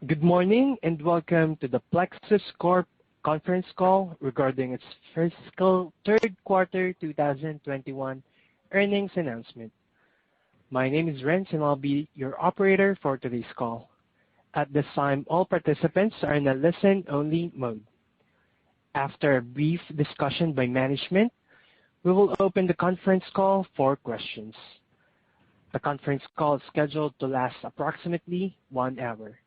Good morning, and welcome to the Plexus Corp conference call regarding its fiscal third quarter 2021 earnings announcement. My name is Renz, and I'll be your operator for today's call. At this time, all participants are in a listen-only mode. After a brief discussion by management, we will open the conference call for questions. The conference call is scheduled to last approximately 1 hour.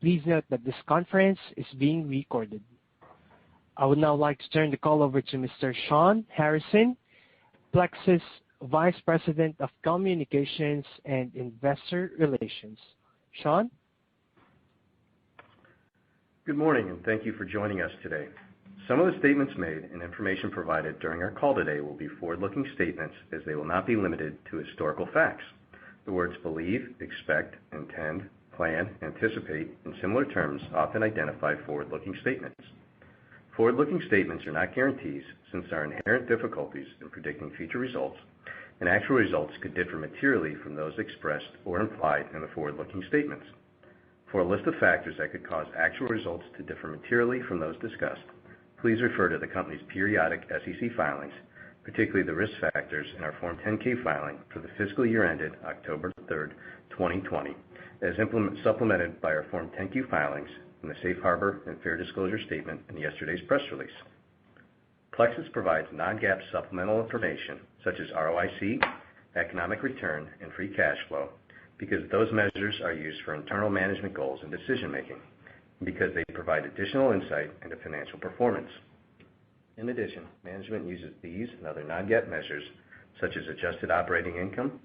Please note that this conference is being recorded. I would now like to turn the call over to Mr. Shawn Harrison, Plexus Vice President of Communications and Investor Relations. Shawn? Good morning, and thank you for joining us today. Some of the statements made and information provided during our call today will be forward-looking statements, as they will not be limited to historical facts. The words believe, expect, intend, plan, anticipate, and similar terms often identify forward-looking statements. Forward-looking statements are not guarantees, since there are inherent difficulties in predicting future results, and actual results could differ materially from those expressed or implied in the forward-looking statements. For a list of factors that could cause actual results to differ materially from those discussed, please refer to the company's periodic SEC filings, particularly the risk factors in our Form 10-K filing for the fiscal year ended October 3rd, 2020, as supplemented by our Form 10-Q filings and the Safe Harbor and Fair Disclosure Statement in yesterday's press release. Plexus provides non-GAAP supplemental information such as ROIC, economic return, and free cash flow because those measures are used for internal management goals and decision-making, and because they provide additional insight into financial performance. In addition, management uses these and other non-GAAP measures, such as adjusted operating income,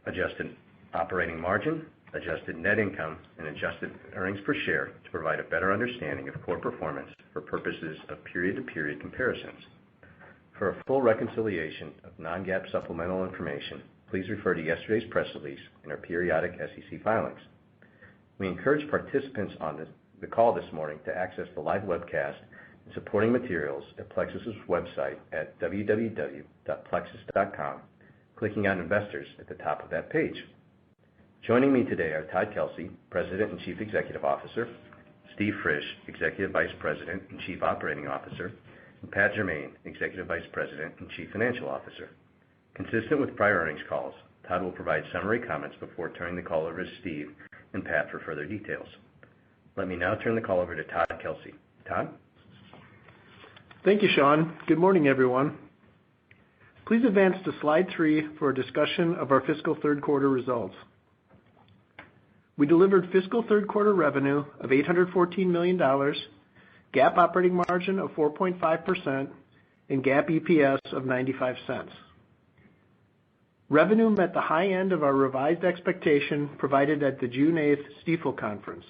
adjusted operating margin, adjusted net income, and adjusted earnings per share to provide a better understanding of core performance for purposes of period-to-period comparisons. For a full reconciliation of non-GAAP supplemental information, please refer to yesterday's press release and our periodic SEC filings. We encourage participants on the call this morning to access the live webcast and supporting materials at Plexus's website at www.plexus.com, clicking on Investors at the top of that page. Joining me today are Todd Kelsey, President and Chief Executive Officer, Steve Frisch, Executive Vice President and Chief Operating Officer, and Pat Jermain, Executive Vice President and Chief Financial Officer. Consistent with prior earnings calls, Todd will provide summary comments before turning the call over to Steve and Pat for further details. Let me now turn the call over to Todd Kelsey. Todd? Thank you, Shawn. Good morning, everyone. Please advance to slide 3 for a discussion of our fiscal third quarter results. We delivered fiscal third quarter revenue of $814 million, GAAP operating margin of 4.5%, and GAAP EPS of 95 cents. Revenue met the high end of our revised expectation provided at the June 8th Stifel conference.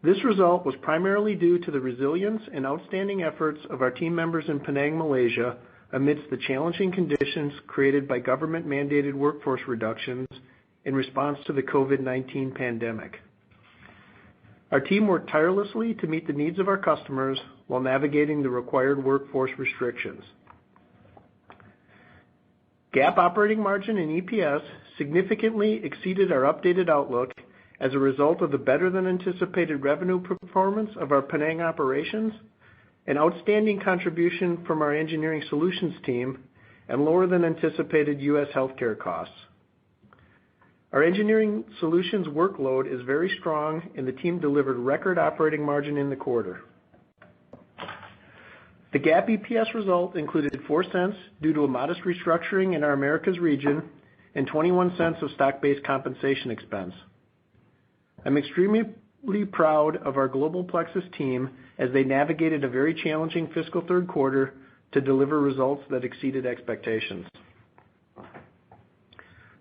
This result was primarily due to the resilience and outstanding efforts of our team members in Penang, Malaysia, amidst the challenging conditions created by government-mandated workforce reductions in response to the COVID-19 pandemic. Our team worked tirelessly to meet the needs of our customers while navigating the required workforce restrictions. GAAP operating margin and EPS significantly exceeded our updated outlook as a result of the better-than-anticipated revenue performance of our Penang operations, an outstanding contribution from our engineering solutions team, and lower-than-anticipated U.S. healthcare costs. Our engineering solutions workload is very strong, and the team delivered record operating margin in the quarter. The GAAP EPS result included 4 cents due to a modest restructuring in our Americas region and 21 cents of stock-based compensation expense. I'm extremely proud of our global Plexus team as they navigated a very challenging fiscal third quarter to deliver results that exceeded expectations.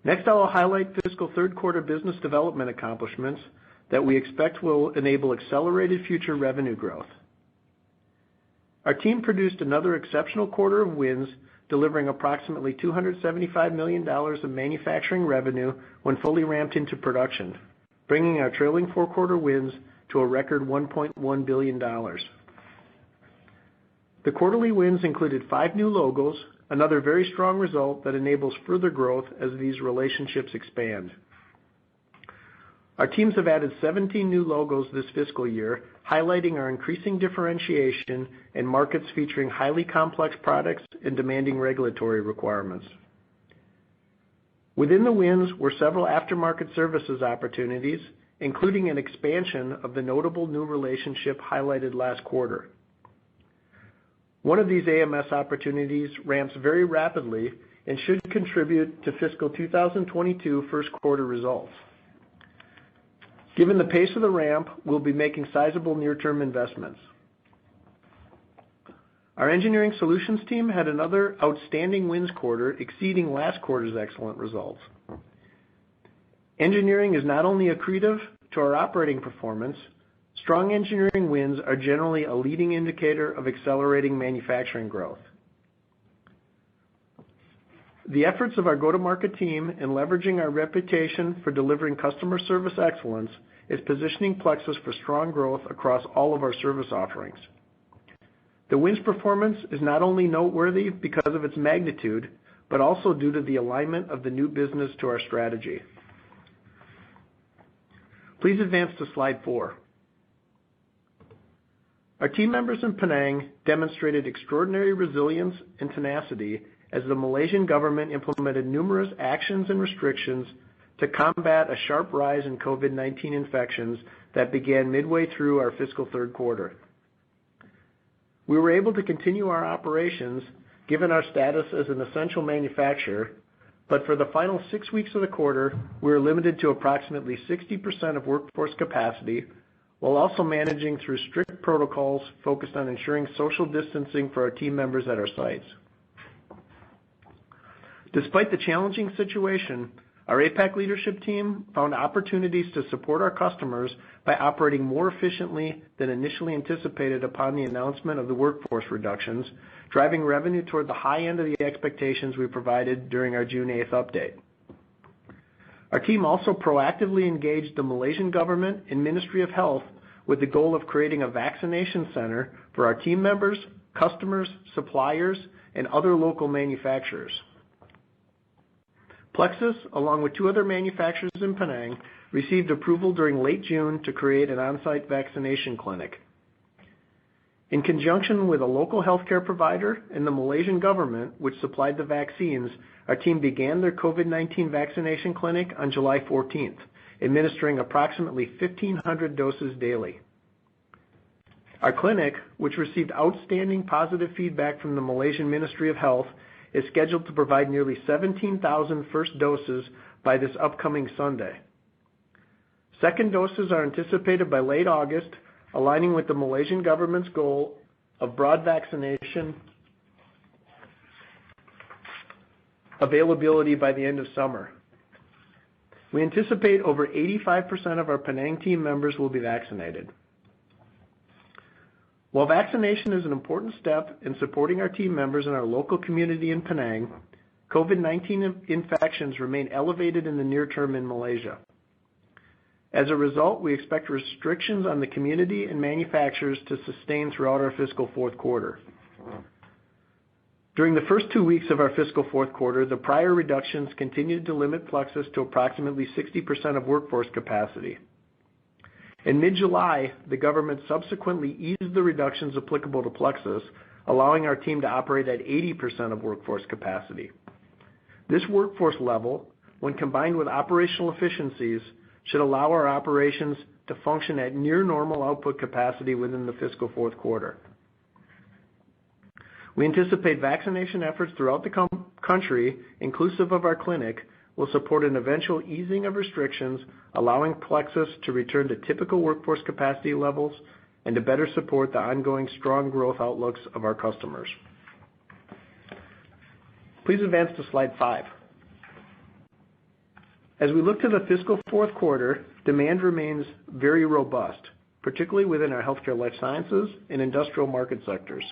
Next, I will highlight fiscal third quarter business development accomplishments that we expect will enable accelerated future revenue growth. Our team produced another exceptional quarter of wins, delivering approximately $275 million of manufacturing revenue when fully ramped into production, bringing our trailing 4-quarter wins to a record $1.1 billion. The quarterly wins included 5 new logos, another very strong result that enables further growth as these relationships expand. Our teams have added 17 new logos this fiscal year, highlighting our increasing differentiation in markets featuring highly complex products and demanding regulatory requirements. Within the wins were several aftermarket services opportunities, including an expansion of the notable new relationship highlighted last quarter. One of these AMS opportunities ramps very rapidly and should contribute to fiscal 2022 first quarter results. Given the pace of the ramp, we'll be making sizable near-term investments. Our engineering solutions team had another outstanding wins quarter, exceeding last quarter's excellent results. Engineering is not only accretive to our operating performance, strong engineering wins are generally a leading indicator of accelerating manufacturing growth. The efforts of our go-to-market team in leveraging our reputation for delivering customer service excellence is positioning Plexus for strong growth across all of our service offerings. The wins performance is not only noteworthy because of its magnitude, but also due to the alignment of the new business to our strategy. Please advance to slide 4. Our team members in Penang demonstrated extraordinary resilience and tenacity as the Malaysian government implemented numerous actions and restrictions to combat a sharp rise in COVID-19 infections that began midway through our fiscal third quarter. We were able to continue our operations given our status as an essential manufacturer, but for the final 6 weeks of the quarter, we were limited to approximately 60% of workforce capacity, while also managing through strict protocols focused on ensuring social distancing for our team members at our sites. Despite the challenging situation, our APAC leadership team found opportunities to support our customers by operating more efficiently than initially anticipated upon the announcement of the workforce reductions, driving revenue toward the high end of the expectations we provided during our June 8th update. Our team also proactively engaged the Malaysian government and Ministry of Health with the goal of creating a vaccination center for our team members, customers, suppliers, and other local manufacturers. Plexus, along with 2 other manufacturers in Penang, received approval during late June to create an on-site vaccination clinic. In conjunction with a local healthcare provider and the Malaysian government, which supplied the vaccines, our team began their COVID-19 vaccination clinic on July 14th, administering approximately 1,500 doses daily. Our clinic, which received outstanding positive feedback from the Malaysian Ministry of Health, is scheduled to provide nearly 17,000 first doses by this upcoming Sunday. Second doses are anticipated by late August, aligning with the Malaysian government's goal of broad vaccination availability by the end of summer. We anticipate over 85% of our Penang team members will be vaccinated. While vaccination is an important step in supporting our team members in our local community in Penang, COVID-19 infections remain elevated in the near term in Malaysia. As a result, we expect restrictions on the community and manufacturers to sustain throughout our fiscal fourth quarter. During the first 2 weeks of our fiscal fourth quarter, the prior reductions continued to limit Plexus to approximately 60% of workforce capacity. In mid-July, the government subsequently eased the reductions applicable to Plexus, allowing our team to operate at 80% of workforce capacity. This workforce level, when combined with operational efficiencies, should allow our operations to function at near normal output capacity within the fiscal fourth quarter. We anticipate vaccination efforts throughout the country, inclusive of our clinic, will support an eventual easing of restrictions, allowing Plexus to return to typical workforce capacity levels and to better support the ongoing strong growth outlooks of our customers. Please advance to slide 5. As we look to the fiscal fourth quarter, demand remains very robust, particularly within our healthcare life sciences and industrial market sectors.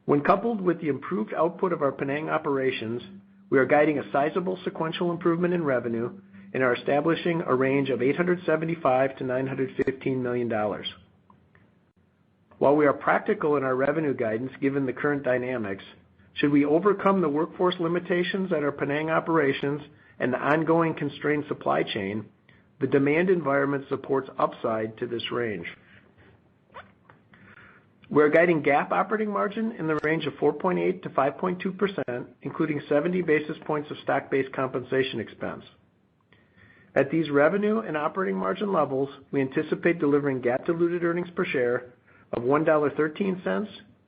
When coupled with the improved output of our Penang operations, we are guiding a sizable sequential improvement in revenue and are establishing a range of $875 to $915 million. While we are practical in our revenue guidance given the current dynamics, should we overcome the workforce limitations at our Penang operations and the ongoing constrained supply chain, the demand environment supports upside to this range. We're guiding GAAP operating margin in the range of 4.8% to 5.2%, including 70 basis points of stock-based compensation expense. At these revenue and operating margin levels, we anticipate delivering GAAP diluted earnings per share of $1.13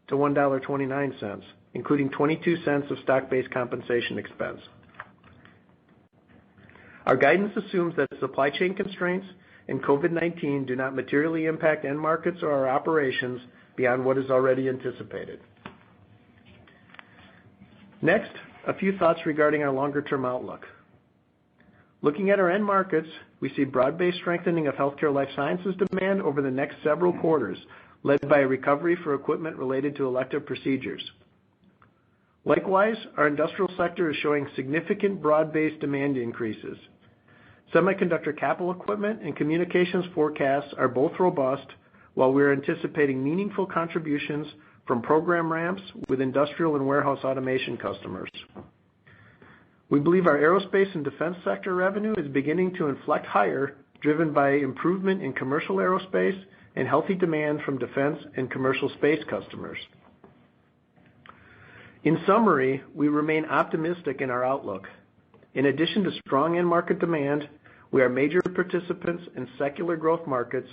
to $1.29, including 22 cents of stock-based compensation expense. Our guidance assumes that supply chain constraints and COVID-19 do not materially impact end markets or our operations beyond what is already anticipated. Next, a few thoughts regarding our longer-term outlook. Looking at our end markets, we see broad-based strengthening of healthcare life sciences demand over the next several quarters, led by a recovery for equipment related to elective procedures. Likewise, our industrial sector is showing significant broad-based demand increases. Semiconductor capital equipment and communications forecasts are both robust, while we are anticipating meaningful contributions from program ramps with industrial and warehouse automation customers. We believe our aerospace and defense sector revenue is beginning to inflect higher, driven by improvement in commercial aerospace and healthy demand from defense and commercial space customers. In summary, we remain optimistic in our outlook. In addition to strong end market demand, we are major participants in secular growth markets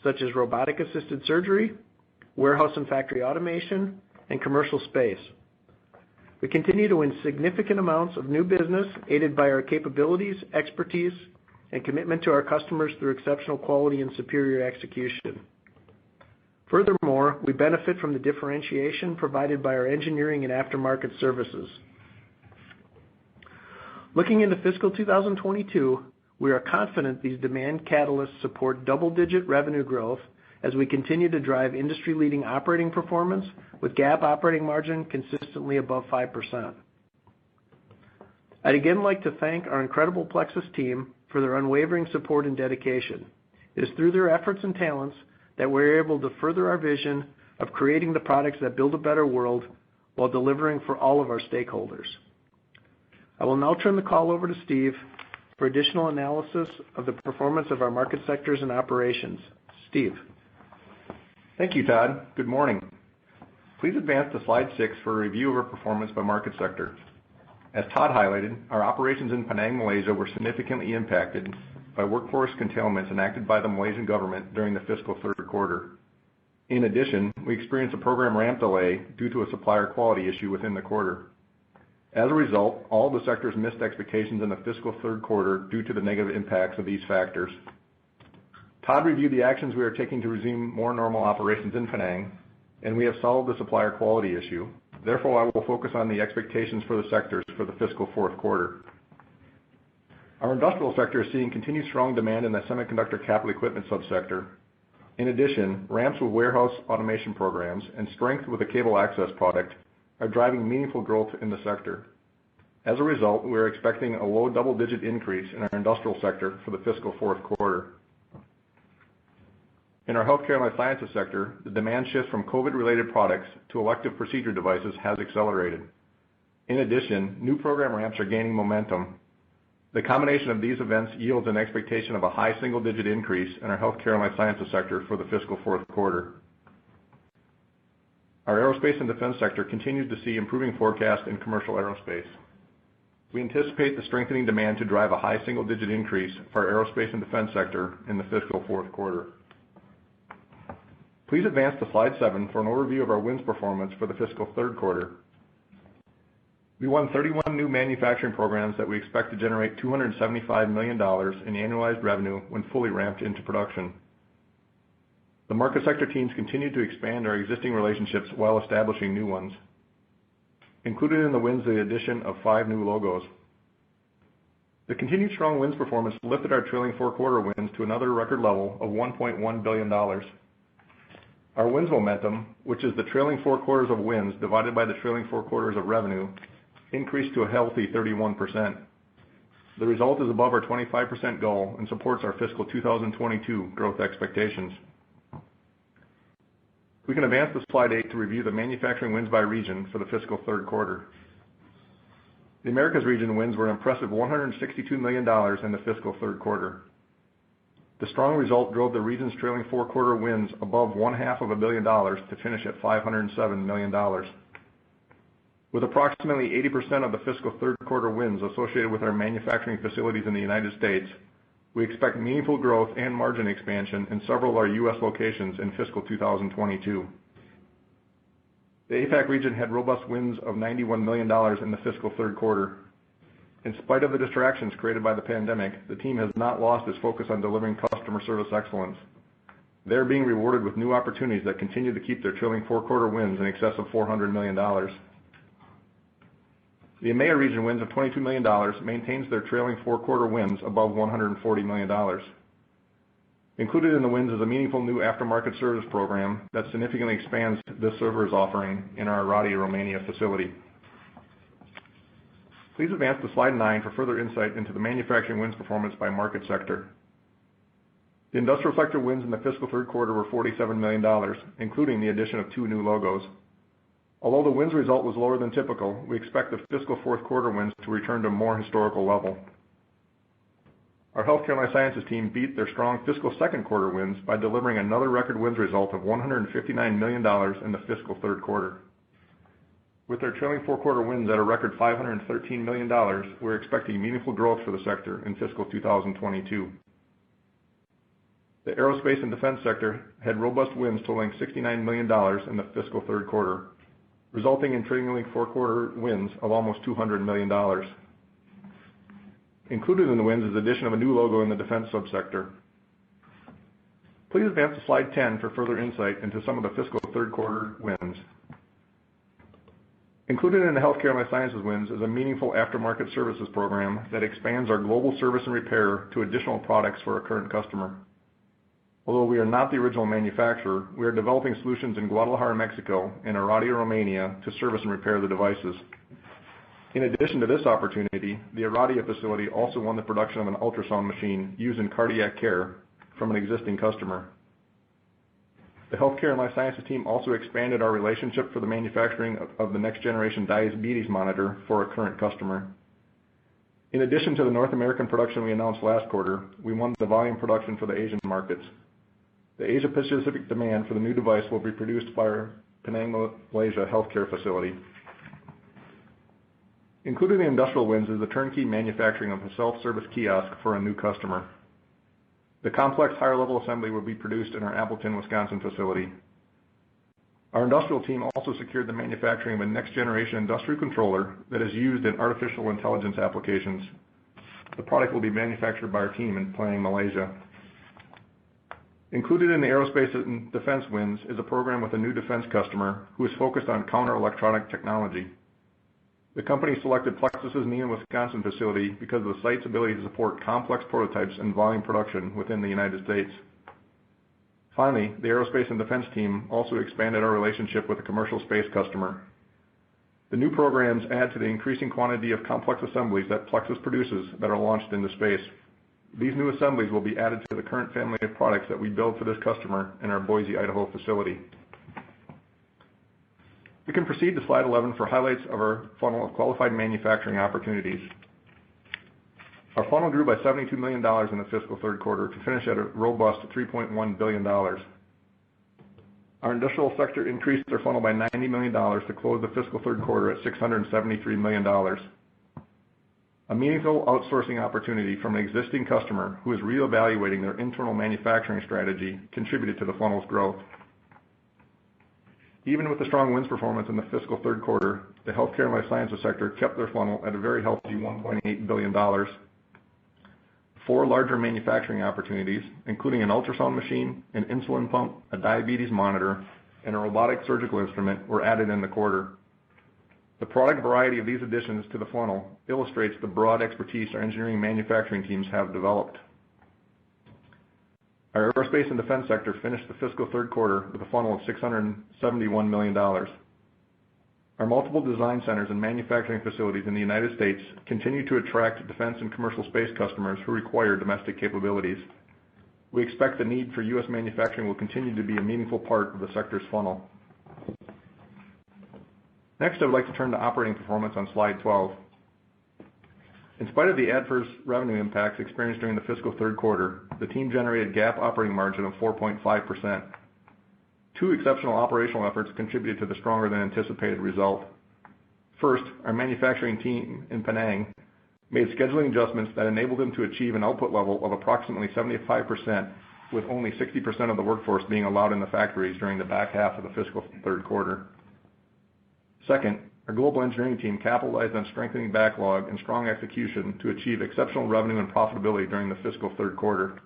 such as robotic-assisted surgery, warehouse and factory automation, and commercial space. We continue to win significant amounts of new business aided by our capabilities, expertise, and commitment to our customers through exceptional quality and superior execution. Furthermore, we benefit from the differentiation provided by our engineering and aftermarket services. Looking into fiscal 2022, we are confident these demand catalysts support double-digit revenue growth as we continue to drive industry-leading operating performance with GAAP operating margin consistently above 5%. I'd again like to thank our incredible Plexus team for their unwavering support and dedication. It is through their efforts and talents that we're able to further our vision of creating the products that build a better world while delivering for all of our stakeholders. I will now turn the call over to Steve for additional analysis of the performance of our market sectors and operations. Steve. Thank you, Todd. Good morning. Please advance to slide 6 for a review of our performance by market sector. As Todd highlighted, our operations in Penang, Malaysia were significantly impacted by workforce curtailments enacted by the Malaysian government during the fiscal third quarter. In addition, we experienced a program ramp delay due to a supplier quality issue within the quarter. As a result, all the sectors missed expectations in the fiscal third quarter due to the negative impacts of these factors. Todd reviewed the actions we are taking to resume more normal operations in Penang, and we have solved the supplier quality issue. Therefore, I will focus on the expectations for the sectors for the fiscal fourth quarter. Our industrial sector is seeing continued strong demand in the semiconductor capital equipment subsector. In addition, ramps with warehouse automation programs and strength with the cable access product are driving meaningful growth in the sector. As a result, we are expecting a low double-digit increase in our industrial sector for the fiscal fourth quarter. In our healthcare and life sciences sector, the demand shift from COVID-related products to elective procedure devices has accelerated. In addition, new program ramps are gaining momentum. The combination of these events yields an expectation of a high single-digit increase in our healthcare and life sciences sector for the fiscal fourth quarter. Our aerospace and defense sector continues to see improving forecast in commercial aerospace. We anticipate the strengthening demand to drive a high single-digit increase for our aerospace and defense sector in the fiscal fourth quarter. Please advance to slide 7 for an overview of our wins performance for the fiscal third quarter. We won 31 new manufacturing programs that we expect to generate $275 million in annualized revenue when fully ramped into production. The market sector teams continue to expand our existing relationships while establishing new ones. Included in the wins is the addition of 5 new logos. The continued strong wins performance lifted our trailing four-quarter wins to another record level of $1.1 billion. Our wins momentum, which is the trailing 4 quarters of wins divided by the trailing 4 quarters of revenue, increased to a healthy 31%. The result is above our 25% goal and supports our fiscal 2022 growth expectations. We can advance to slide 8 to review the manufacturing wins by region for the fiscal third quarter. The Americas region wins were an impressive $162 million in the fiscal third quarter. The strong result drove the region's trailing four-quarter wins above $500 million to finish at $507 million. With approximately 80% of the fiscal third quarter wins associated with our manufacturing facilities in the United States, we expect meaningful growth and margin expansion in several of our U.S. locations in fiscal 2022. The APAC region had robust wins of $91 million in the fiscal third quarter. In spite of the distractions created by the pandemic, the team has not lost its focus on delivering customer service excellence. They're being rewarded with new opportunities that continue to keep their trailing four-quarter wins in excess of $400 million. The EMEA region wins of $22 million maintains their trailing four-quarter wins above $140 million. Included in the wins is a meaningful new aftermarket service program that significantly expands this service offering in our Oradea, Romania facility. Please advance to slide 9 for further insight into the manufacturing wins performance by market sector. The industrial sector wins in the fiscal third quarter were $47 million, including the addition of 2 new logos. Although the wins result was lower than typical, we expect the fiscal fourth quarter wins to return to a more historical level. Our healthcare and life sciences team beat their strong fiscal second quarter wins by delivering another record wins result of $159 million in the fiscal third quarter. With their trailing four-quarter wins at a record $513 million, we're expecting meaningful growth for the sector in fiscal 2022. The aerospace and defense sector had robust wins totaling $69 million in the fiscal third quarter, resulting in trailing four-quarter wins of almost $200 million. Included in the wins is the addition of a new logo in the defense subsector. Please advance to slide 10 for further insight into some of the fiscal third quarter wins. Included in the healthcare and life sciences wins is a meaningful aftermarket services program that expands our global service and repair to additional products for our current customer. Although we are not the original manufacturer, we are developing solutions in Guadalajara, Mexico, and Oradea, Romania, to service and repair the devices. In addition to this opportunity, the Oradea facility also won the production of an ultrasound machine used in cardiac care from an existing customer. The healthcare and life sciences team also expanded our relationship for the manufacturing of the next generation diabetes monitor for a current customer. In addition to the North American production we announced last quarter, we won the volume production for the Asian markets. The Asia Pacific demand for the new device will be produced by our Penang, Malaysia healthcare facility. Included in the industrial wins is the turnkey manufacturing of a self-service kiosk for a new customer. The complex higher-level assembly will be produced in our Appleton, Wisconsin facility. Our industrial team also secured the manufacturing of a next-generation industrial controller that is used in artificial intelligence applications. The product will be manufactured by our team in Penang, Malaysia. Included in the aerospace and defense wins is a program with a new defense customer who is focused on counter-electronic technology. The company selected Plexus's Neenah, Wisconsin facility because of the site's ability to support complex prototypes and volume production within the United States. Finally, the aerospace and defense team also expanded our relationship with a commercial space customer. The new programs add to the increasing quantity of complex assemblies that Plexus produces that are launched into space. These new assemblies will be added to the current family of products that we build for this customer in our Boise, Idaho facility. We can proceed to slide 11 for highlights of our funnel of qualified manufacturing opportunities. Our funnel grew by $72 million in the fiscal third quarter to finish at a robust $3.1 billion. Our industrial sector increased their funnel by $90 million to close the fiscal third quarter at $673 million. A meaningful outsourcing opportunity from an existing customer who is reevaluating their internal manufacturing strategy contributed to the funnel's growth. Even with the strong wins performance in the fiscal third quarter, the healthcare and life sciences sector kept their funnel at a very healthy $1.8 billion. 4 larger manufacturing opportunities, including an ultrasound machine, an insulin pump, a diabetes monitor, and a robotic surgical instrument, were added in the quarter. The product variety of these additions to the funnel illustrates the broad expertise our engineering manufacturing teams have developed. Our aerospace and defense sector finished the fiscal third quarter with a funnel of $671 million. Our multiple design centers and manufacturing facilities in the United States continue to attract defense and commercial space customers who require domestic capabilities. We expect the need for U.S. manufacturing will continue to be a meaningful part of the sector's funnel. Next, I would like to turn to operating performance on slide 12. In spite of the adverse revenue impacts experienced during the fiscal third quarter, the team generated GAAP operating margin of 4.5%. Two exceptional operational efforts contributed to the stronger than anticipated result. First, our manufacturing team in Penang made scheduling adjustments that enabled them to achieve an output level of approximately 75%, with only 60% of the workforce being allowed in the factories during the back half of the fiscal third quarter. Second, our global engineering team capitalized on strengthening backlog and strong execution to achieve exceptional revenue and profitability during the fiscal third quarter.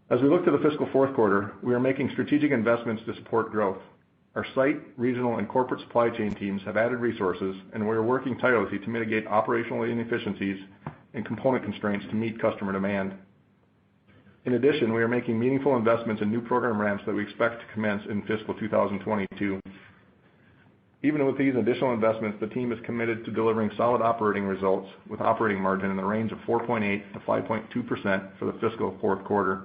As we look to the fiscal fourth quarter, we are making strategic investments to support growth. Our site, regional, and corporate supply chain teams have added resources, and we are working tirelessly to mitigate operational inefficiencies and component constraints to meet customer demand. In addition, we are making meaningful investments in new program ramps that we expect to commence in fiscal 2022. Even with these additional investments, the team is committed to delivering solid operating results with operating margin in the range of 4.8% to 5.2% for the fiscal fourth quarter.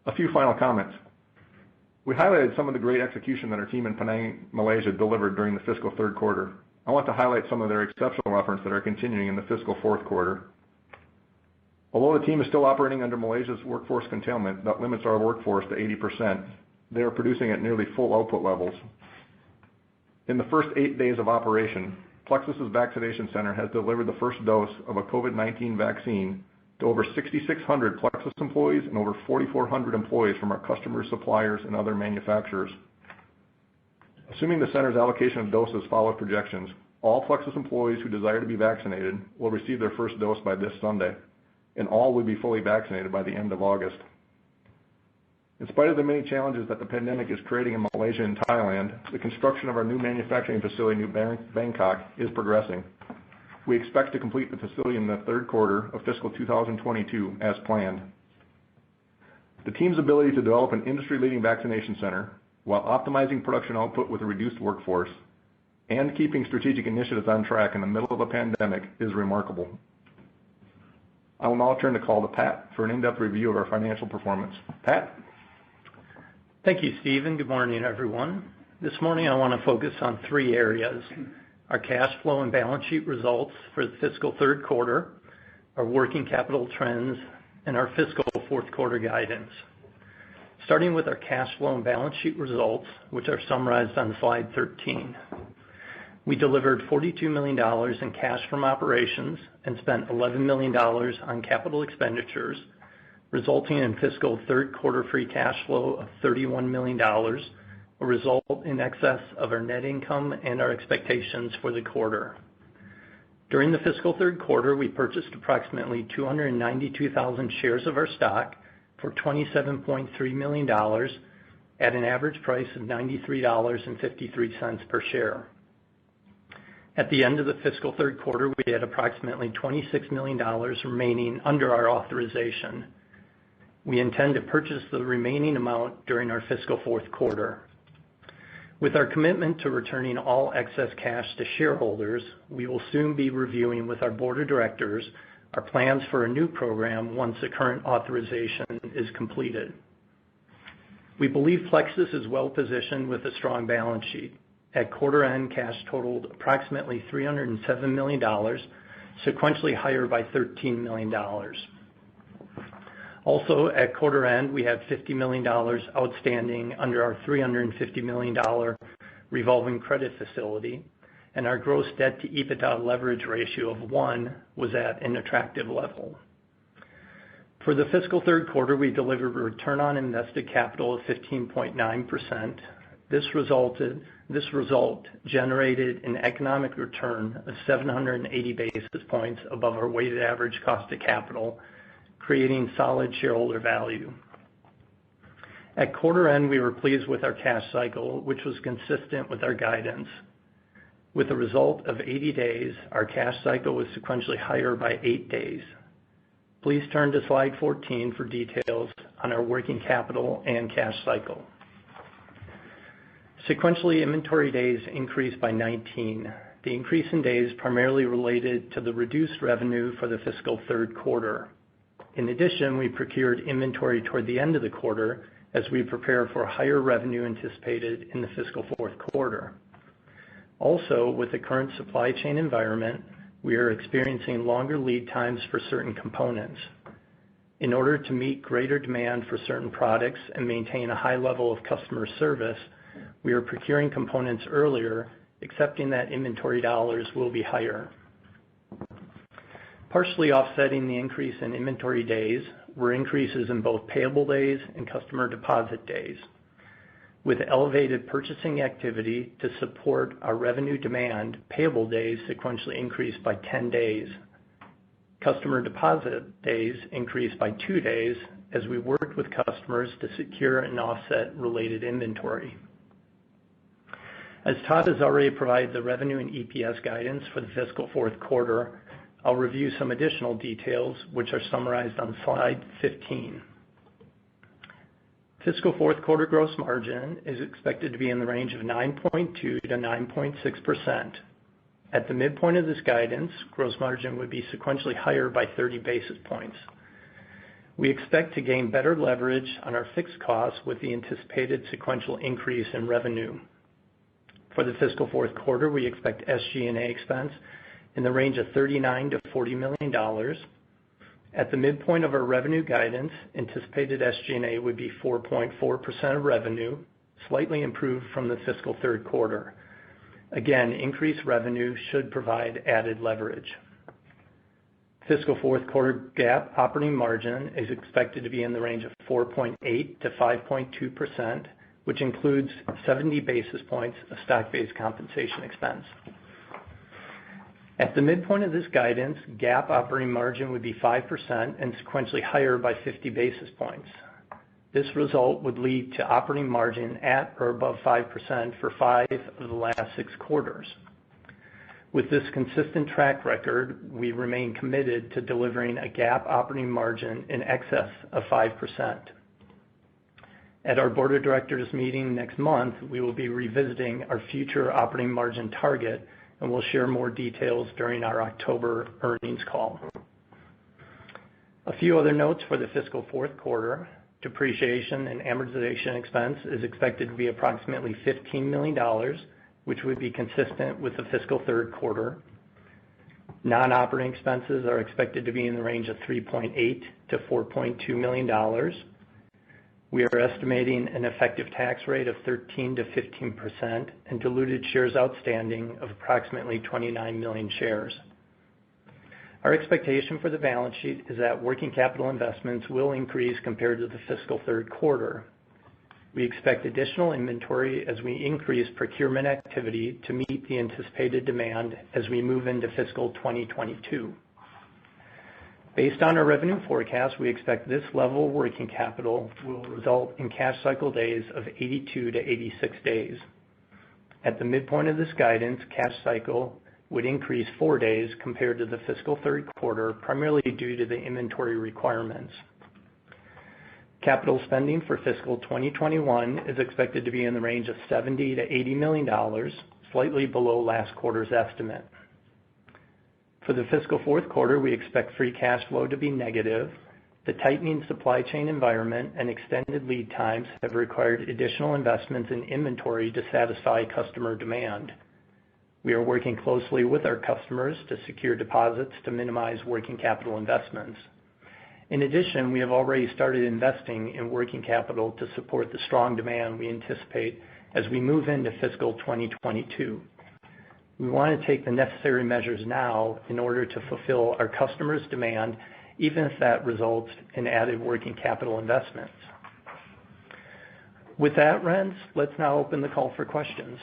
A few final comments. We highlighted some of the great execution that our team in Penang, Malaysia delivered during the fiscal third quarter. I want to highlight some of their exceptional efforts that are continuing in the fiscal fourth quarter. Although the team is still operating under Malaysia's workforce curtailment that limits our workforce to 80%, they are producing at nearly full output levels. In the first 8 days of operation, Plexus's vaccination center has delivered the first dose of a COVID-19 vaccine to over 6,600 Plexus employees and over 4,400 employees from our customers, suppliers, and other manufacturers. Assuming the center's allocation of doses follow projections, all Plexus employees who desire to be vaccinated will receive their first dose by this Sunday, and all will be fully vaccinated by the end of August. In spite of the many challenges that the pandemic is creating in Malaysia and Thailand, the construction of our new manufacturing facility in Bangkok is progressing. We expect to complete the facility in the third quarter of fiscal 2022 as planned. The team's ability to develop an industry-leading vaccination center while optimizing production output with a reduced workforce and keeping strategic initiatives on track in the middle of a pandemic is remarkable. I will now turn the call to Pat for an in-depth review of our financial performance. Pat? Thank you, Steve, and good morning, everyone. This morning I want to focus on three areas: our cash flow and balance sheet results for the fiscal third quarter, our working capital trends, and our fiscal fourth quarter guidance. Starting with our cash flow and balance sheet results, which are summarized on slide 13. We delivered $42 million in cash from operations and spent $11 million on capital expenditures, resulting in fiscal third quarter free cash flow of $31 million, a result in excess of our net income and our expectations for the quarter. During the fiscal third quarter, we purchased approximately 292,000 shares of our stock for $27.3 million at an average price of $93.53 per share. At the end of the fiscal third quarter, we had approximately $26 million remaining under our authorization. We intend to purchase the remaining amount during our fiscal fourth quarter. With our commitment to returning all excess cash to shareholders, we will soon be reviewing with our board of directors our plans for a new program once the current authorization is completed. We believe Plexus is well positioned with a strong balance sheet. At quarter end, cash totaled approximately $307 million, sequentially higher by $13 million. Also, at quarter end, we had $50 million outstanding under our $350 million revolving credit facility, and our gross debt to EBITDA leverage ratio of 1 was at an attractive level. For the fiscal third quarter, we delivered a return on invested capital of 15.9%. This result generated an economic return of 780 basis points above our weighted average cost of capital, creating solid shareholder value. At quarter end, we were pleased with our cash cycle, which was consistent with our guidance. With a result of 80 days, our cash cycle was sequentially higher by 8 days. Please turn to slide 14 for details on our working capital and cash cycle. Sequentially, inventory days increased by 19. The increase in days primarily related to the reduced revenue for the fiscal third quarter. In addition, we procured inventory toward the end of the quarter as we prepare for higher revenue anticipated in the fiscal fourth quarter. Also, with the current supply chain environment, we are experiencing longer lead times for certain components. In order to meet greater demand for certain products and maintain a high level of customer service, we are procuring components earlier, accepting that inventory dollars will be higher. Partially offsetting the increase in inventory days were increases in both payable days and customer deposit days. With elevated purchasing activity to support our revenue demand, payable days sequentially increased by 10 days. Customer deposit days increased by 2 days as we worked with customers to secure and offset related inventory. As Todd has already provided the revenue and EPS guidance for the fiscal fourth quarter, I'll review some additional details which are summarized on slide 15. Fiscal fourth quarter gross margin is expected to be in the range of 9.2 to 9.6%. At the midpoint of this guidance, gross margin would be sequentially higher by 30 basis points. We expect to gain better leverage on our fixed costs with the anticipated sequential increase in revenue. For the fiscal fourth quarter, we expect SG&A expense in the range of $39 to $40 million. At the midpoint of our revenue guidance, anticipated SG&A would be 4.4% of revenue, slightly improved from the fiscal third quarter. Again, increased revenue should provide added leverage. Fiscal fourth quarter GAAP operating margin is expected to be in the range of 4.8 to 5.2%, which includes 70 basis points of stock-based compensation expense. At the midpoint of this guidance, GAAP operating margin would be 5% and sequentially higher by 50 basis points. This result would lead to operating margin at or above 5% for 5 of the last 6 quarters. With this consistent track record, we remain committed to delivering a GAAP operating margin in excess of 5%. At our board of directors meeting next month, we will be revisiting our future operating margin target, and we'll share more details during our October earnings call. A few other notes for the fiscal fourth quarter. Depreciation and amortization expense is expected to be approximately $15 million, which would be consistent with the fiscal third quarter. Non-operating expenses are expected to be in the range of $3.8 to $4.2 million. We are estimating an effective tax rate of 13 to 15% and diluted shares outstanding of approximately 29 million shares. Our expectation for the balance sheet is that working capital investments will increase compared to the fiscal third quarter. We expect additional inventory as we increase procurement activity to meet the anticipated demand as we move into fiscal 2022. Based on our revenue forecast, we expect this level of working capital will result in cash cycle days of 82 to 86 days. At the midpoint of this guidance, cash cycle would increase 4 days compared to the fiscal third quarter, primarily due to the inventory requirements. Capital spending for fiscal 2021 is expected to be in the range of $70 to $80 million, slightly below last quarter's estimate. For the fiscal fourth quarter, we expect free cash flow to be negative. The tightening supply chain environment and extended lead times have required additional investments in inventory to satisfy customer demand. We are working closely with our customers to secure deposits to minimize working capital investments. In addition, we have already started investing in working capital to support the strong demand we anticipate as we move into fiscal 2022. We want to take the necessary measures now in order to fulfill our customers' demand, even if that results in added working capital investments. With that, Renz, let's now open the call for questions.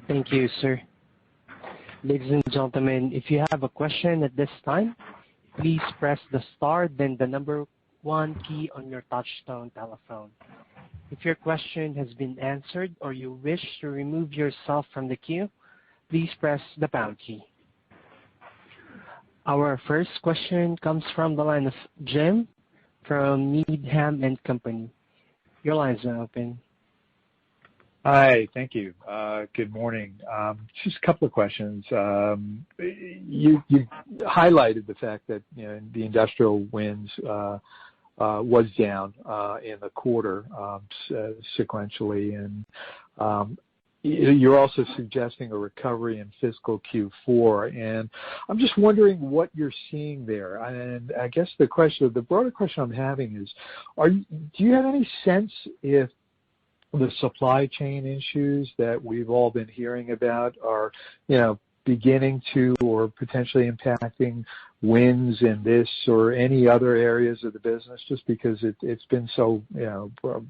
Thank you, sir. Ladies and gentlemen, if you have a question at this time, please press the star, then the number 1 key on your touchtone telephone. If your question has been answered or you wish to remove yourself from the queue, please press the pound key. Our first question comes from the line of Jim from Needham & Company. Your line is now open. Hi, thank you. Good morning. Just a couple of questions. You highlighted the fact that the industrial wins was down in the quarter sequentially, and you're also suggesting a recovery in fiscal Q4, and I'm just wondering what you're seeing there. And I guess the broader question I'm having is, do you have any sense if the supply chain issues that we've all been hearing about are, beginning to or potentially impacting wins in this or any other areas of the business, just because it's been so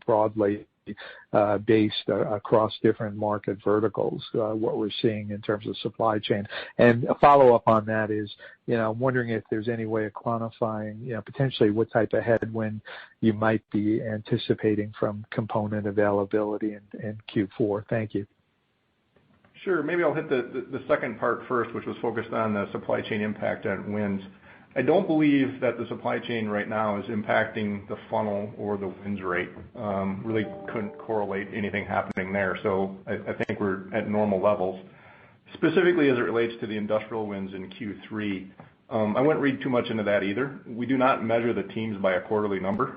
broadly based across different market verticals, what we're seeing in terms of supply chain. And a follow-up on that is, I'm wondering if there's any way of quantifying, potentially what type of headwind you might be anticipating from component availability in Q4. Thank you. Sure. Maybe I'll hit the second part first, which was focused on the supply chain impact on wins. I don't believe that the supply chain right now is impacting the funnel or the wins rate. Really couldn't correlate anything happening there. So I think we're at normal levels. Specifically as it relates to the industrial wins in Q3, I wouldn't read too much into that either. We do not measure the teams by a quarterly number.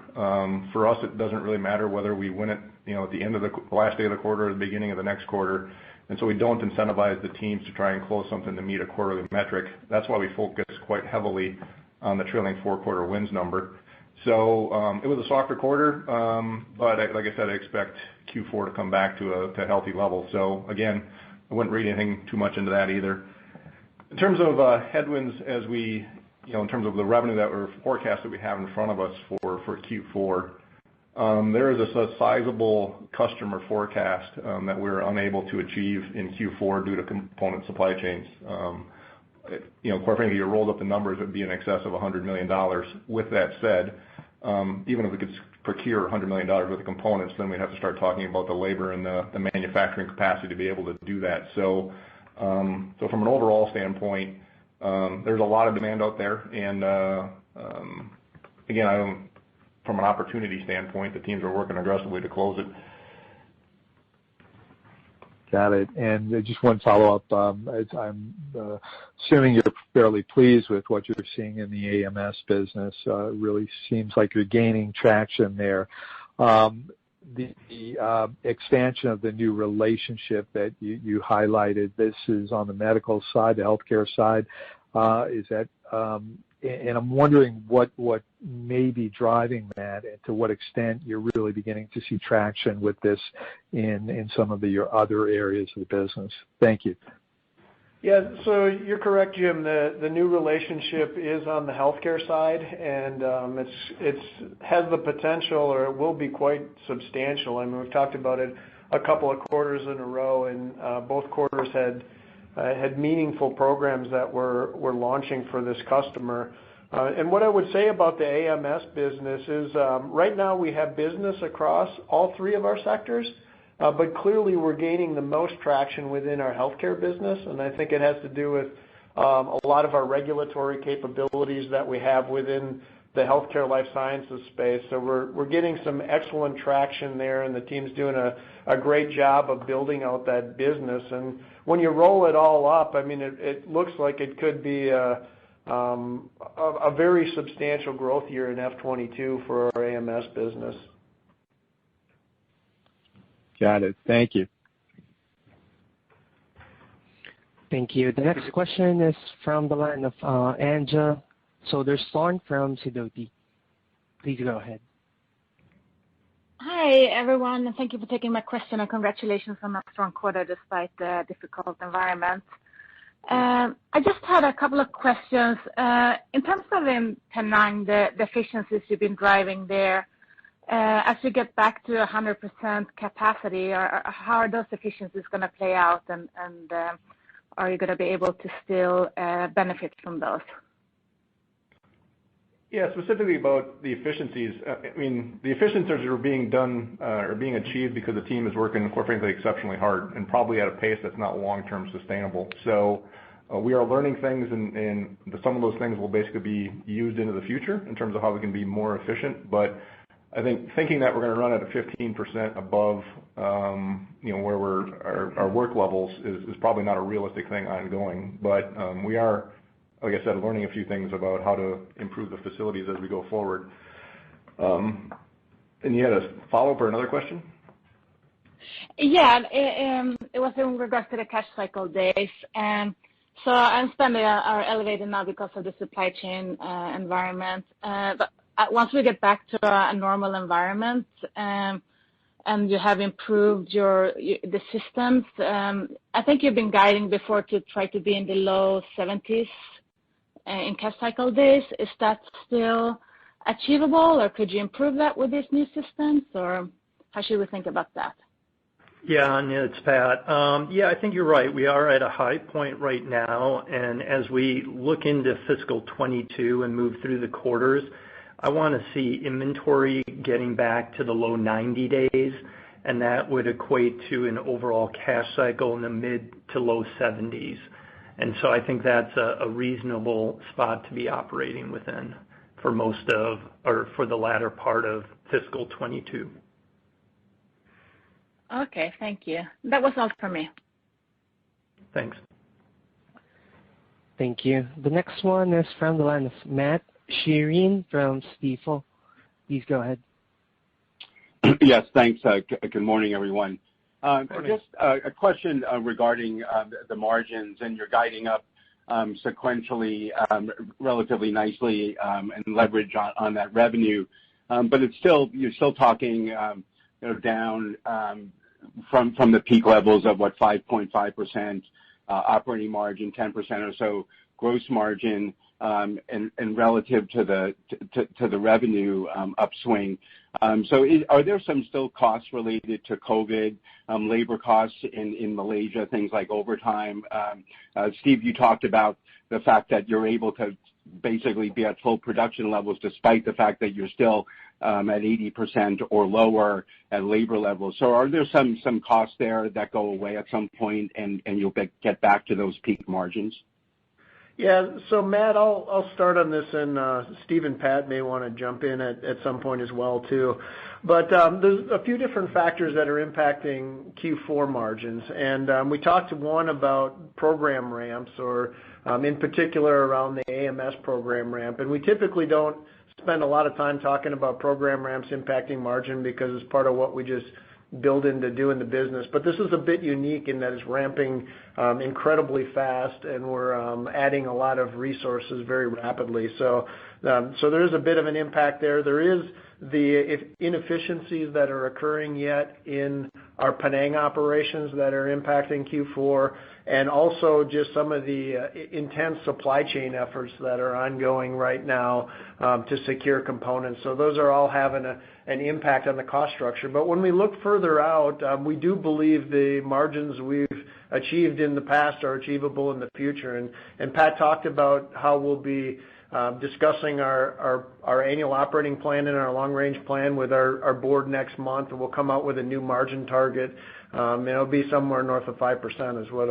For us, it doesn't really matter whether we win it, at the end of the last day of the quarter or the beginning of the next quarter. And so we don't incentivize the teams to try and close something to meet a quarterly metric. That's why we focus quite heavily on the trailing 4-quarter wins number. So it was a softer quarter, but like I said, I expect Q4 to come back to a healthy level. So again, I wouldn't read anything too much into that either. In terms of headwinds, as we, in terms of the revenue that we're forecast that we have in front of us for Q4, there is a sizable customer forecast that we're unable to achieve in Q4 due to component supply chains. Quite frankly, you rolled up the numbers, it would be in excess of $100 million. With that said, even if we could procure $100 million worth of components, then we'd have to start talking about the labor and the manufacturing capacity to be able to do that. So from an overall standpoint, there's a lot of demand out there, and again, from an opportunity standpoint, the teams are working aggressively to close it. Got it. And just one follow-up. I'm assuming you're fairly pleased with what you're seeing in the AMS business. It really seems like you're gaining traction there. The expansion of the new relationship that you highlighted, this is on the medical side, the healthcare side. Is that and I'm wondering what may be driving that, and to what extent you're really beginning to see traction with this in some of your other areas of the business. Thank you. Yeah, so you're correct, Jim. The new relationship is on the healthcare side, and it's has the potential, or it will be quite substantial. I mean, we've talked about it a couple of quarters in a row, and both quarters had meaningful programs that we're launching for this customer. And what I would say about the AMS business is right now we have business across all three of our sectors, but clearly we're gaining the most traction within our healthcare business, and I think it has to do with a lot of our regulatory capabilities that we have within the healthcare life sciences space. So we're getting some excellent traction there, and the team's doing a great job of building out that business. And when you roll it all up, I mean, it looks like it could be a very substantial growth year in F22 for our AMS business. Got it. Thank you. Thank you. The next question is from the line of Anja Soderstrom from Sidoti. Please go ahead. Hi, everyone, and thank you for taking my question, and congratulations on a strong quarter despite the difficult environment. I just had a couple of questions. In terms of Penang, the efficiencies you've been driving there, as you get back to 100% capacity, how are those efficiencies going to play out, and are you going to be able to still benefit from those? Yeah, specifically about the efficiencies. I mean, the efficiencies are being done are being achieved because the team is working, quite frankly, exceptionally hard, and probably at a pace that's not long-term sustainable. So we are learning things, and some of those things will basically be used into the future in terms of how we can be more efficient. But I think thinking that we're going to run at a 15% above, where our work levels is probably not a realistic thing ongoing. But we are, like I said, learning a few things about how to improve the facilities as we go forward. And you had a follow-up or another question? Yeah, it was in regards to the cash cycle days. So I understand they are elevated now because of the supply chain environment. But once we get back to a normal environment, and you have improved the systems, I think you've been guiding before to try to be in the low 70s in cash cycle days. Is that still achievable, or could you improve that with these new systems, or how should we think about that? Yeah, Anya, it's Pat. Yeah, I think you're right. We are at a high point right now, and as we look into fiscal 22 and move through the quarters, I want to see inventory getting back to the low 90 days, and that would equate to an overall cash cycle in the mid to low 70s. And so I think that's a reasonable spot to be operating within for for the latter part of fiscal 22. Okay, thank you. That was all for me. Thanks. Thank you. The next one is from the line of Matt Sheerin from Stifel. Please go ahead. Yes, thanks. Good morning, everyone. Just a question regarding the margins, and you're guiding up sequentially relatively nicely and leverage on that revenue. But you're still talking down from the peak levels of 5.5% operating margin, 10% or so gross margin, and relative to the revenue upswing. So are there some still costs related to COVID, labor costs in Malaysia, things like overtime? Steve, you talked about the fact that you're able to basically be at full production levels despite the fact that you're still at 80% or lower at labor levels. So are there some costs there that go away at some point and you'll get back to those peak margins? Yeah, so Matt, I'll start on this, and Steve and Pat may want to jump in at some point as well too. But there's a few different factors that are impacting Q4 margins, and we talked about program ramps, or in particular around the AMS program ramp. And we typically don't spend a lot of time talking about program ramps impacting margin because it's part of what we just build into doing the business. But this is a bit unique in that it's ramping incredibly fast, and we're adding a lot of resources very rapidly. So there is a bit of an impact there. There is the inefficiencies that are occurring yet in our Penang operations that are impacting Q4, and also just some of the intense supply chain efforts that are ongoing right now to secure components. So those are all having an impact on the cost structure. But when we look further out, we do believe the margins we've achieved in the past are achievable in the future. And Pat talked about how we'll be discussing our annual operating plan and our long-range plan with our board next month, and we'll come out with a new margin target. And it'll be somewhere north of 5% is what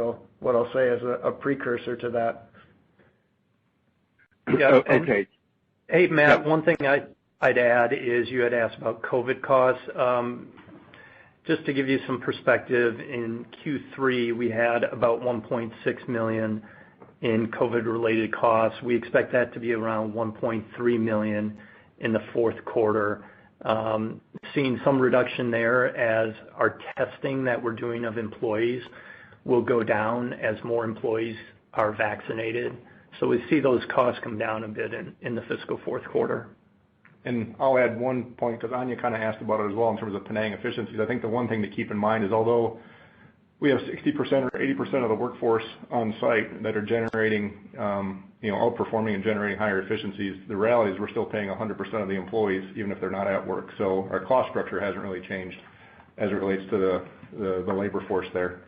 I'll say as a precursor to that. Yeah. Okay. Hey, Matt, one thing I'd add is you had asked about COVID costs. Just to give you some perspective, in Q3 we had about $1.6 million in COVID-related costs. We expect that to be around $1.3 million in the fourth quarter. Seeing some reduction there as our testing that we're doing of employees will go down as more employees are vaccinated. So we see those costs come down a bit in the fiscal fourth quarter. And I'll add one point, because Anya kind of asked about it as well in terms of Penang efficiencies. I think the one thing to keep in mind is although we have 60% or 80% of the workforce on site that are generating, outperforming and generating higher efficiencies, the reality is we're still paying 100% of the employees, even if they're not at work. So our cost structure hasn't really changed as it relates to the labor force there.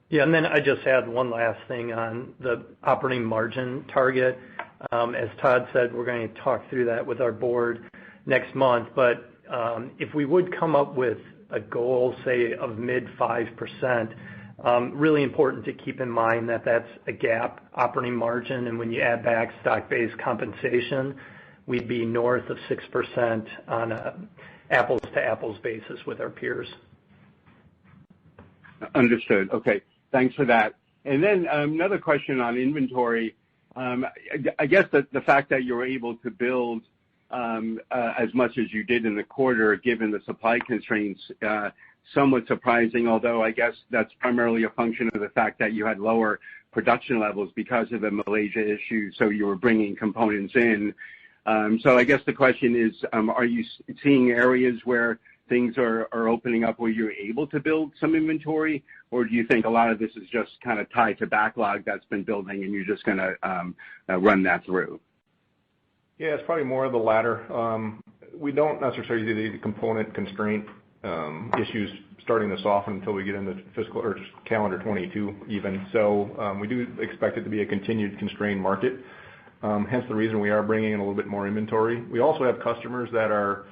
Yeah, and then I just add one last thing on the operating margin target. As Todd said, we're going to talk through that with our board next month. But if we would come up with a goal, say, of mid 5%, really important to keep in mind that that's a GAAP operating margin, and when you add back stock-based compensation, we'd be north of 6% on a apples-to-apples basis with our peers. Understood. Okay, thanks for that. And then another question on inventory. I guess that the fact that you're able to build as much as you did in the quarter, given the supply constraints. Somewhat surprising, although I guess that's primarily a function of the fact that you had lower production levels because of the Malaysia issue, so you were bringing components in. So I guess the question is, are you seeing areas where things are opening up where you're able to build some inventory, or do you think a lot of this is just kind of tied to backlog that's been building and you're just going to run that through? Yeah, it's probably more of the latter. We don't necessarily see the component constraint issues starting to soften until we get into fiscal or calendar 22 even. So we do expect it to be a continued constrained market. Hence the reason we are bringing in a little bit more inventory. We also have customers that are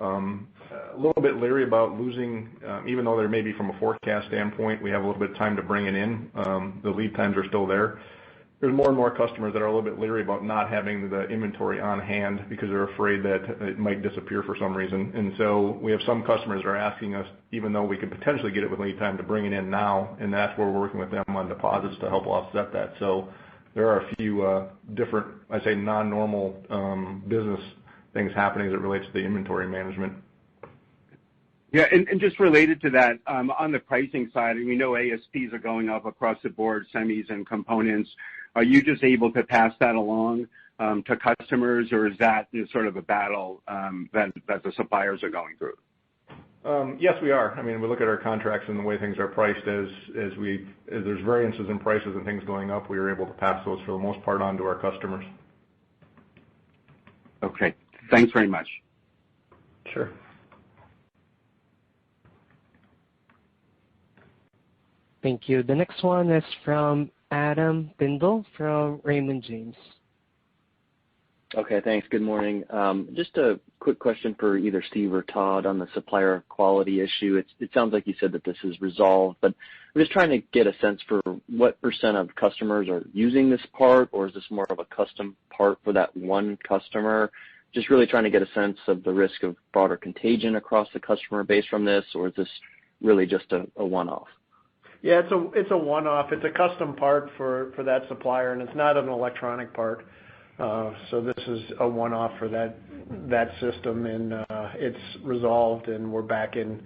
a little bit leery about losing, even though they're maybe from a forecast standpoint, we have a little bit of time to bring it in. The lead times are still there. There's more and more customers that are a little bit leery about not having the inventory on hand because they're afraid that it might disappear for some reason. And so we have some customers that are asking us, even though we could potentially get it with lead time, to bring it in now, and that's where we're working with them on deposits to help offset that. So there are a few different, I'd say, non-normal business things happening as it relates to the inventory management. Yeah, and just related to that, on the pricing side, we know ASPs are going up across the board, semis and components. Are you just able to pass that along to customers, or is that sort of a battle that the suppliers are going through? Yes, we are. I mean, we look at our contracts and the way things are priced as there's variances in prices and things going up, we are able to pass those for the most part on to our customers. Okay. Thanks very much. Sure. Thank you. The next one is from Adam Tindall from Raymond James. Okay, thanks. Good morning. Just a quick question for either Steve or Todd on the supplier quality issue. It sounds like you said that this is resolved, but I'm just trying to get a sense for what % of customers are using this part, or is this more of a custom part for that one customer? Just really trying to get a sense of the risk of broader contagion across the customer base from this, or is this really just a one-off? Yeah, it's a one-off. It's a custom part for that supplier, and it's not an electronic part. So this is a one-off for that system, and it's resolved, and we're back in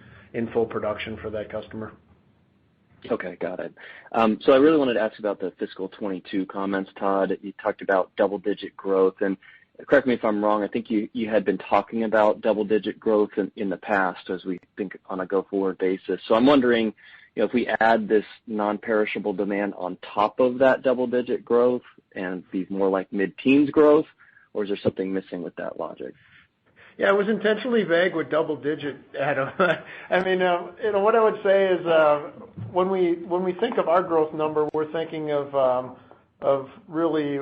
full production for that customer. Okay, got it. So I really wanted to ask about the fiscal 22 comments, Todd. You talked about double-digit growth, and correct me if I'm wrong, I think you had been talking about double-digit growth in the past as we think on a go-forward basis. So I'm wondering, if we add this non-perishable demand on top of that double-digit growth and be more like mid-teens growth, or is there something missing with that logic? Yeah, it was intentionally vague with double-digit, Adam. I mean, what I would say is when we think of our growth number, we're thinking of really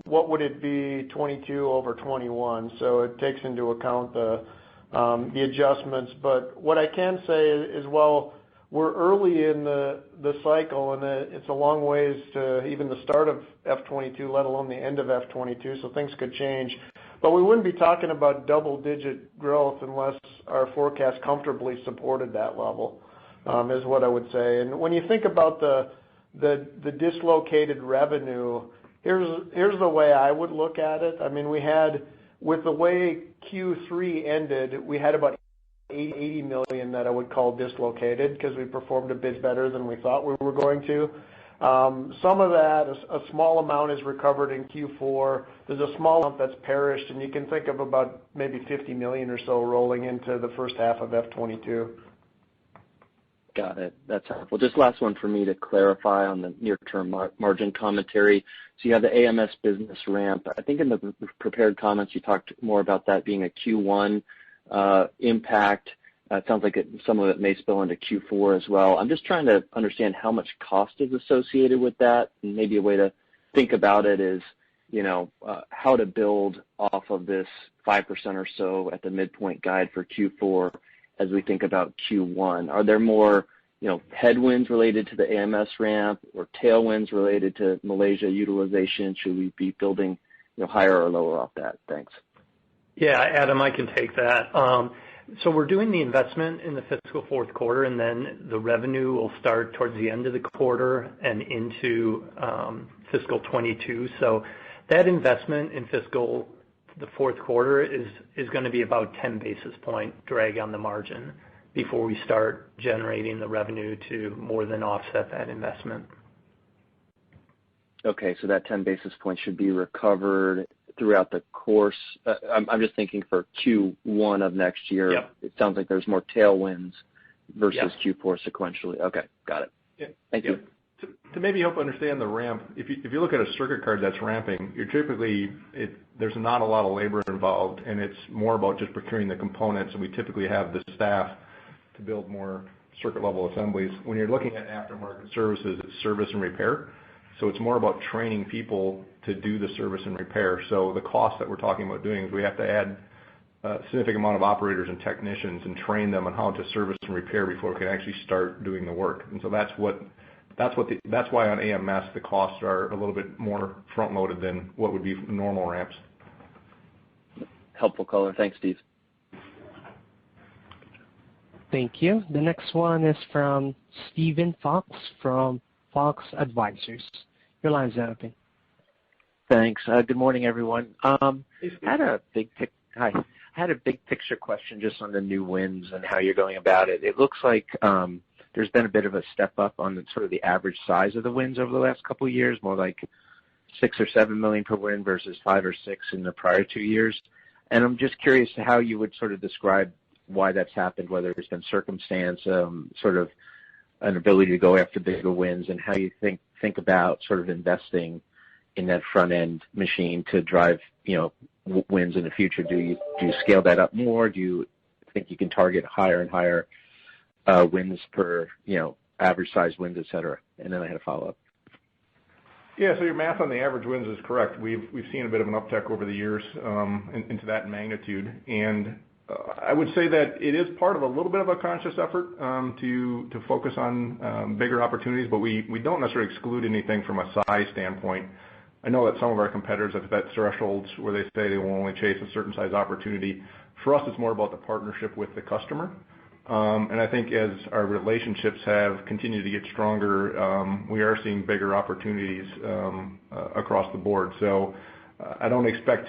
what would it be 22 over 21. So it takes into account the adjustments. But what I can say is, well, we're early in the cycle, and it's a long ways to even the start of F22, let alone the end of F22, so things could change. But we wouldn't be talking about double-digit growth unless our forecast comfortably supported that level, is what I would say. And when you think about the dislocated revenue, here's the way I would look at it. I mean, with the way Q3 ended, we had about $80 million that I would call dislocated because we performed a bit better than we thought we were going to. Some of that, a small amount is recovered in Q4. There's a small amount that's perished, and you can think of about maybe $50 million or so rolling into the first half of F22. Got it. That's helpful. Just last one for me to clarify on the near-term margin commentary. So you have the AMS business ramp. I think in the prepared comments you talked more about that being a Q1 impact. It sounds like some of it may spill into Q4 as well. I'm just trying to understand how much cost is associated with that, and maybe a way to think about it is, how to build off of this 5% or so at the midpoint guide for Q4 as we think about Q1. Are there more, headwinds related to the AMS ramp or tailwinds related to Malaysia utilization? Should we be building, higher or lower off that? Thanks. Yeah, Adam, I can take that. So we're doing the investment in the fiscal fourth quarter, and then the revenue will start towards the end of the quarter and into fiscal 22. So that investment in fiscal the fourth quarter is going to be about 10 basis point drag on the margin before we start generating the revenue to more than offset that investment. Okay, so that 10 basis points should be recovered throughout the course. I'm just thinking for Q1 of next year. Yep. It sounds like there's more tailwinds versus Yep. Q4 sequentially. Okay, got it. Yeah. Thank you. To maybe help understand the ramp, if you look at a circuit card that's ramping, there's not a lot of labor involved, and it's more about just procuring the components, and we typically have the staff to build more circuit level assemblies. When you're looking at aftermarket services, it's service and repair. So it's more about training people to do the service and repair. So the cost that we're talking about doing is we have to add a significant amount of operators and technicians and train them on how to service and repair before we can actually start doing the work. And so that's why on AMS the costs are a little bit more front loaded than what would be normal ramps. Helpful color. Thanks, Steve. Thank you. The next one is from Steven Fox from Fox Advisors. Your line's now open. Thanks. Good morning, everyone. Hey, Steve. I had a big picture question just on the new wins and how you're going about it. It looks like there's been a bit of a step up on the average size of the wins over the last couple of years, more like $6 or $7 million per win versus 5 or 6 in the prior 2 years. And I'm just curious to how you would sort of describe why that's happened, whether it's been circumstance, sort of an ability to go after bigger wins, and how you think about sort of investing in that front end machine to drive, wins in the future. Do you scale that up more? Do you think you can target higher and higher wins per, average size wins, et cetera? And then I had a follow-up. Yeah, so your math on the average wins is correct. We've seen a bit of an uptick over the years into that magnitude, and I would say that it is part of a little bit of a conscious effort to focus on bigger opportunities, but we don't necessarily exclude anything from a size standpoint. I know that some of our competitors have set thresholds where they say they will only chase a certain size opportunity. For us, it's more about the partnership with the customer. And I think as our relationships have continued to get stronger, we are seeing bigger opportunities across the board. So I don't expect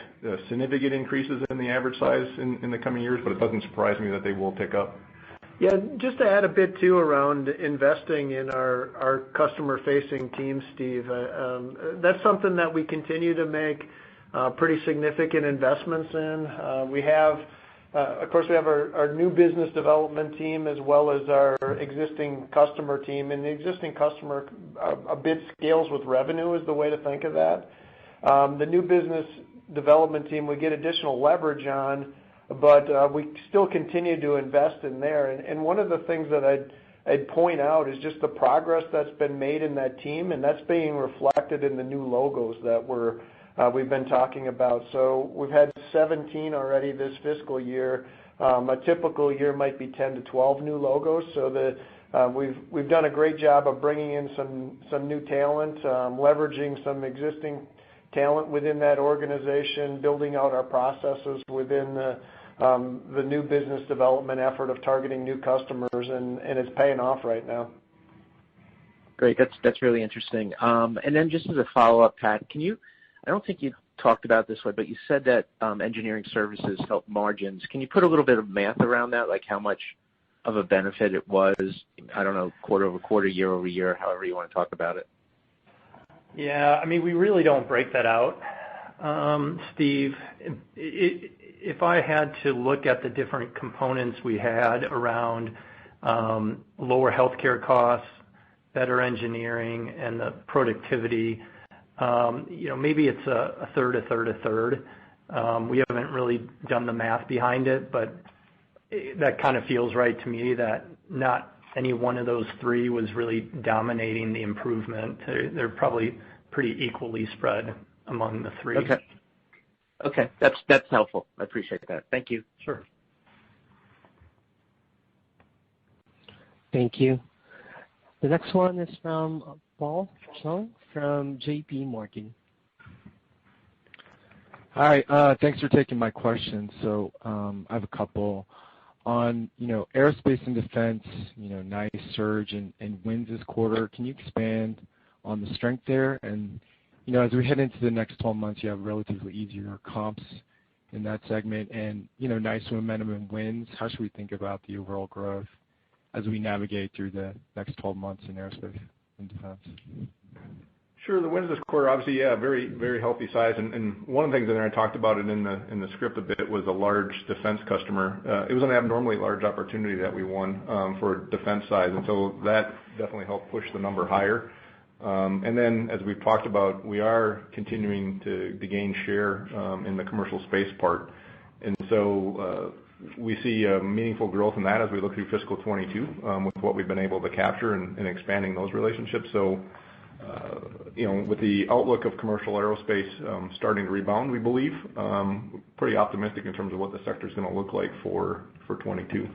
significant increases in the average size in the coming years, but it doesn't surprise me that they will tick up. Yeah, just to add a bit too around investing in our customer-facing team, Steve. That's something that we continue to make pretty significant investments in. We have, of course, our new business development team as well as our existing customer team. And the existing customer a bit scales with revenue is the way to think of that. The new business development team we get additional leverage on, but we still continue to invest in there. And one of the things that I'd point out is just the progress that's been made in that team, and that's being reflected in the new logos that we've been talking about. So we've had 17 already this fiscal year. A typical year might be 10 to 12 new logos. So we've done a great job of bringing in some new talent, leveraging some existing talent within that organization, building out our processes within the new business development effort of targeting new customers, and it's paying off right now. Great, that's really interesting. And then just as a follow-up, Pat, I don't think you talked about this way, but you said that engineering services help margins. Can you put a little bit of math around that, like how much of a benefit it was, I don't know, quarter over quarter, year over year, however you want to talk about it? Yeah, we really don't break that out, Steve. If I had to look at the different components we had around lower healthcare costs, better engineering, and the productivity, maybe it's a third. We haven't really done the math behind it, but that kind of feels right to me that not any one of those three was really dominating the improvement. They're probably pretty equally spread among the three. Okay, that's helpful. I appreciate that. Thank you. Sure. Thank you. The next one is from Paul Chung from J.P. Morgan. Hi, thanks for taking my question. So I have a couple. On, aerospace and defense, nice surge in wins this quarter. Can you expand on the strength there? And, as we head into the next 12 months, you have relatively easier comps in that segment and, nice momentum and wins. How should we think about the overall growth as we navigate through the next 12 months in aerospace and defense? Sure. The wins this quarter, obviously, very, very healthy size. And one of the things in there, I talked about it in the script a bit, was a large defense customer. It was an abnormally large opportunity that we won for defense size, and so that definitely helped push the number higher. And then, as we've talked about, we are continuing to gain share in the commercial space part. And so we see meaningful growth in that as we look through fiscal 22 with what we've been able to capture and expanding those relationships. So, with the outlook of commercial aerospace starting to rebound, we believe, pretty optimistic in terms of what the sector is going to look like for 22.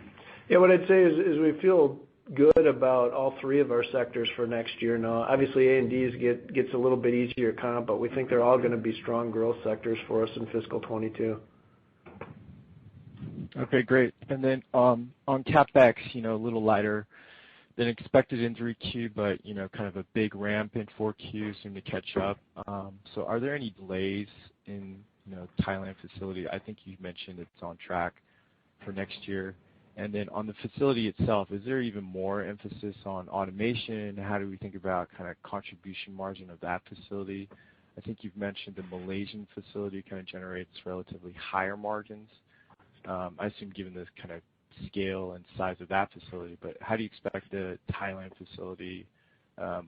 Yeah, what I'd say is we feel good about all three of our sectors for next year now. Obviously, A&D's gets a little bit easier comp, but we think they're all going to be strong growth sectors for us in fiscal 22. Okay, great. And then on CapEx, a little lighter than expected in 3Q, but kind of a big ramp in 4Q, soon to catch up. So are there any delays in Thailand facility? I think you mentioned it's on track for next year. And then on the facility itself, is there even more emphasis on automation? How do we think about kind of contribution margin of that facility? I think you've mentioned the Malaysian facility kind of generates relatively higher margins. I assume given this kind of scale and size of that facility, but how do you expect the Thailand facility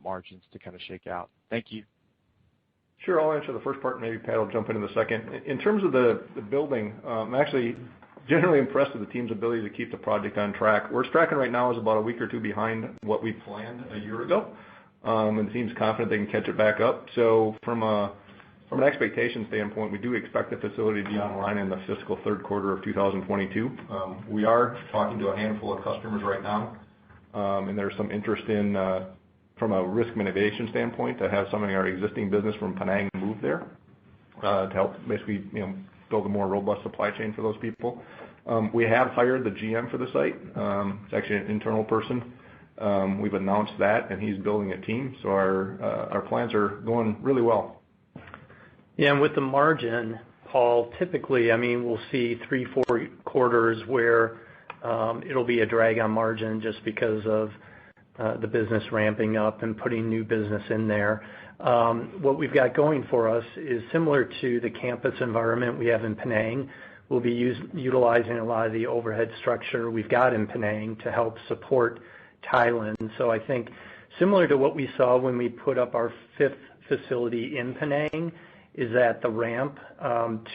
margins to kind of shake out? Thank you. Sure, I'll answer the first part, and maybe Pat will jump into the second. In terms of the building, I'm actually generally impressed with the team's ability to keep the project on track. Where it's tracking right now is about a week or two behind what we planned a year ago, and the team's confident they can catch it back up. So from an expectation standpoint, we do expect the facility to be online in the fiscal third quarter of 2022. We are talking to a handful of customers right now, and there's some interest in, from a risk mitigation standpoint, to have some of our existing business from Penang move there to help basically build a more robust supply chain for those people. We have hired the GM for the site. It's actually an internal person. We've announced that, and he's building a team. So our plans are going really well. Yeah, and with the margin, Paul, typically, we'll see 3-4 quarters where it'll be a drag on margin just because of the business ramping up and putting new business in there. What we've got going for us is similar to the campus environment we have in Penang. We'll be utilizing a lot of the overhead structure we've got in Penang to help support Thailand. So I think similar to what we saw when we put up our 5th facility in Penang, is that the ramp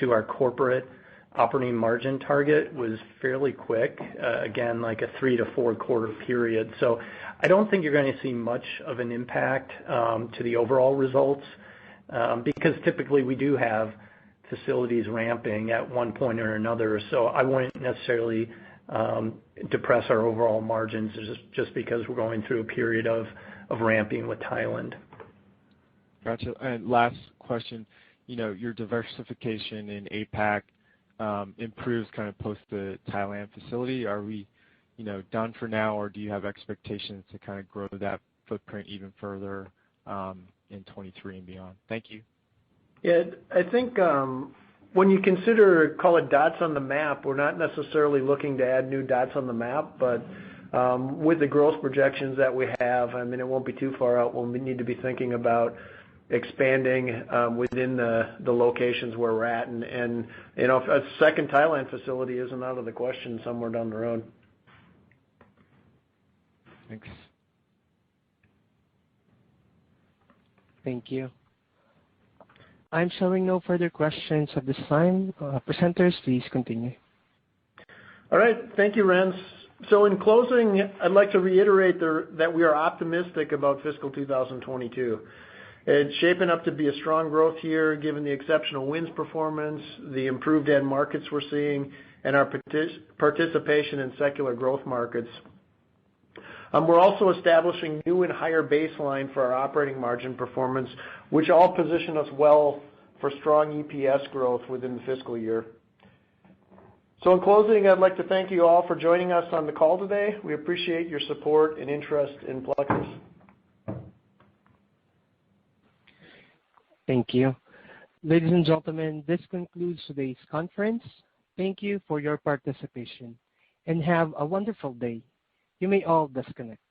to our corporate operating margin target was fairly quick, again, like a 3 to 4 quarter period. So I don't think you're going to see much of an impact to the overall results because typically we do have facilities ramping at one point or another. So I wouldn't necessarily depress our overall margins just because we're going through a period of ramping with Thailand. Gotcha. And last question, your diversification in APAC improves kind of post the Thailand facility. Are we, done for now, or do you have expectations to kind of grow that footprint even further in 23 and beyond? Thank you. Yeah, I think when you consider, call it dots on the map, we're not necessarily looking to add new dots on the map, but with the growth projections that we have, it won't be too far out when we need to be thinking about expanding within the locations where we're at, and a second Thailand facility isn't out of the question somewhere down the road. Thanks. Thank you. I'm showing no further questions at this time. Presenters, please continue. All right. Thank you, Renz. So in closing, I'd like to reiterate that we are optimistic about fiscal 2022. It's shaping up to be a strong growth year given the exceptional wins performance, the improved end markets we're seeing, and our participation in secular growth markets. We're also establishing new and higher baseline for our operating margin performance, which all position us well for strong EPS growth within the fiscal year. So in closing, I'd like to thank you all for joining us on the call today. We appreciate your support and interest in Plexus. Thank you. Ladies and gentlemen, this concludes today's conference. Thank you for your participation, and have a wonderful day. You may all disconnect.